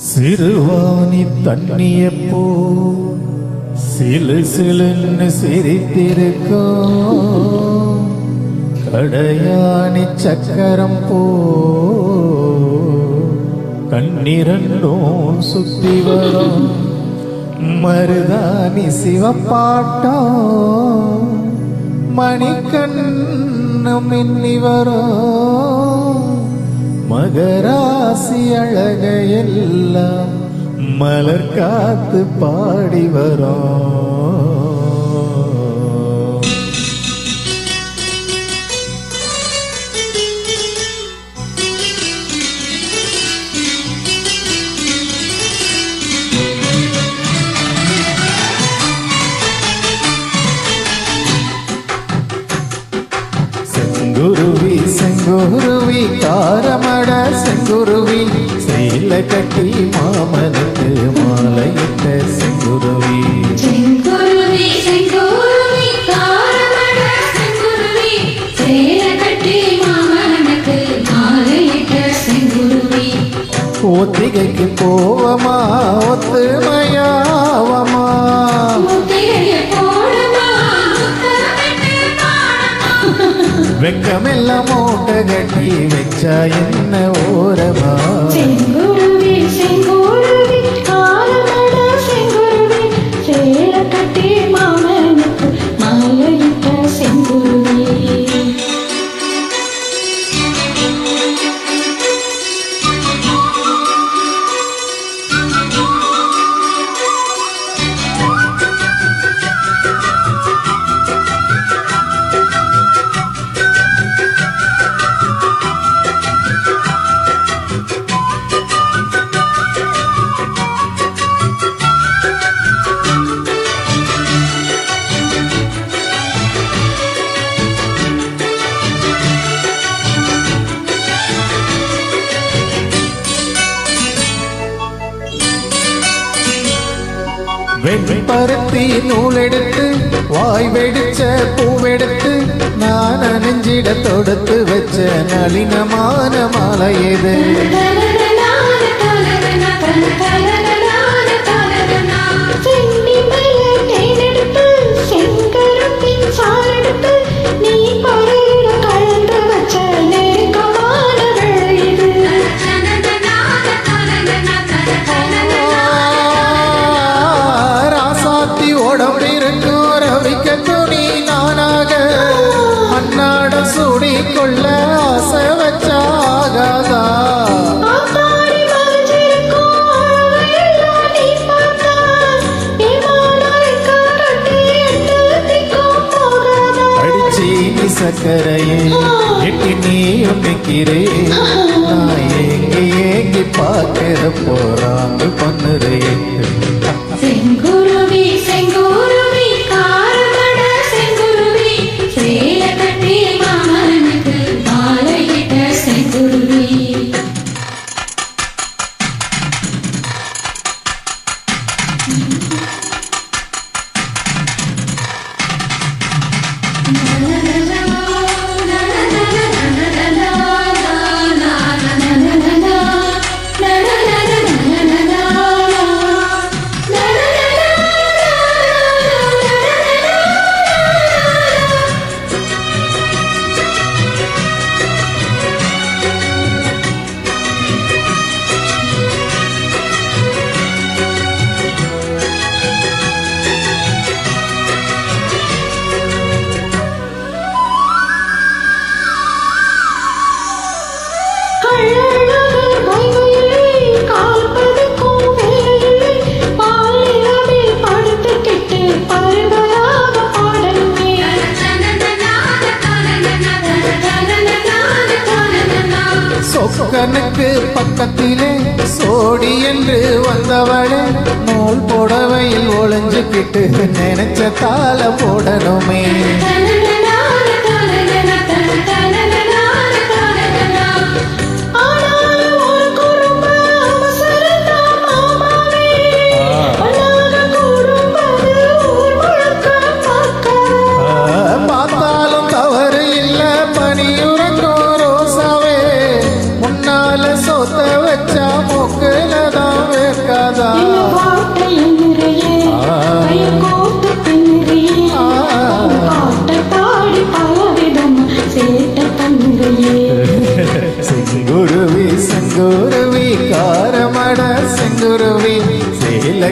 சிறுவாணி தண்ணியப்போ சிலு சிலுன்னு சிரித்திருக்கும் கடையாணி சக்கரம் போ கண்ணிரண்டும் சுத்தி வரும் மருதாணி சிவப்பாட்டம் மணிக்கண்ணும் மின்னி வரும் மகராசி அழகையெல்லாம் மலர் காத்து பாடி வரும். செங்குருவி செங்குருவி காரமட செங்குருவி சேல கட்டி மாமனுக்கு மாலையிட்ட செங்குருவி. செங்குருவி செங்குருவி காரமட செங்குருவி சேல கட்டி மாமனுக்கு மாலையிட்ட செங்குருவி. ஒத்திகைக்கு போவமா ஒத்துமையாவமா வெக்கமெல்லாம் மூட்டை கட்டி வச்சா என்ன ஓரமா. செங்குருவி செங்குருவி காரமட செங்குருவி சேல கட்டி மாமனுக்கு மாலையிட்ட செங்குருவி. வெண்பருத்தி நூலெடுத்து வாய் வெடிச்ச பூவெடுத்து நான் அணிஞ்சிட தொடுத்து வச்ச நளினமான மாலை எது. கொள்ள ஆசை வச்சாகாதா அடிச்சி நீ சக்கரையே எட்டி நீ ஒன்னிக்கிறே நான் ஏங்கி ஏங்கி பார்க்கிற போறாங்க பண்ணுறேன். செங்குருவி செங்குருவி காரமட செங்குருவி சேல கட்டி மாமனுக்கு மாலையிட்ட செங்குருவி. சொக்கனுக்கு பக்கத்திலே சோடி என்று வந்தவளே நூல் புடவையில் ஒளிஞ்சுக்கிட்டு நினைச்ச தாள போடணுமே. பார்த்தாலும் தவறு இல்ல பனியுறங்கும் ரோசாவே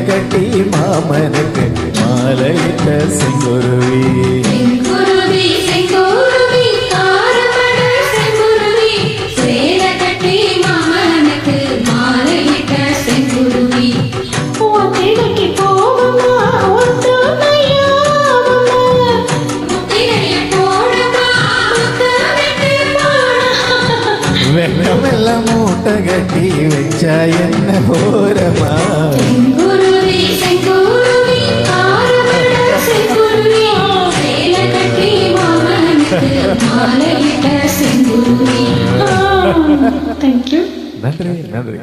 கட்டி மாமனுக்கு மாலையிட்ட செங்குருவி செங்குருவி செங்குருவி காரமட செங்குருவி சேலை கட்டி மாமனுக்கு மாலையிட்ட செங்குருவி ஒத்திகைக்கு போகுமா ஒத்துமையாகுமா முத்திரைய போடுமா முத்தமிட்டு போடா வெள்ளமெல்லாம் மூட்டை கட்டி வச்சா என்ன ஓரமா செங்குருவி செங்குருவி காரமட செங்குருவி சேலை கட்டி மாமனுக்கு மாலையிட்ட செங்குருவி. Thank you. நன்றி நன்றி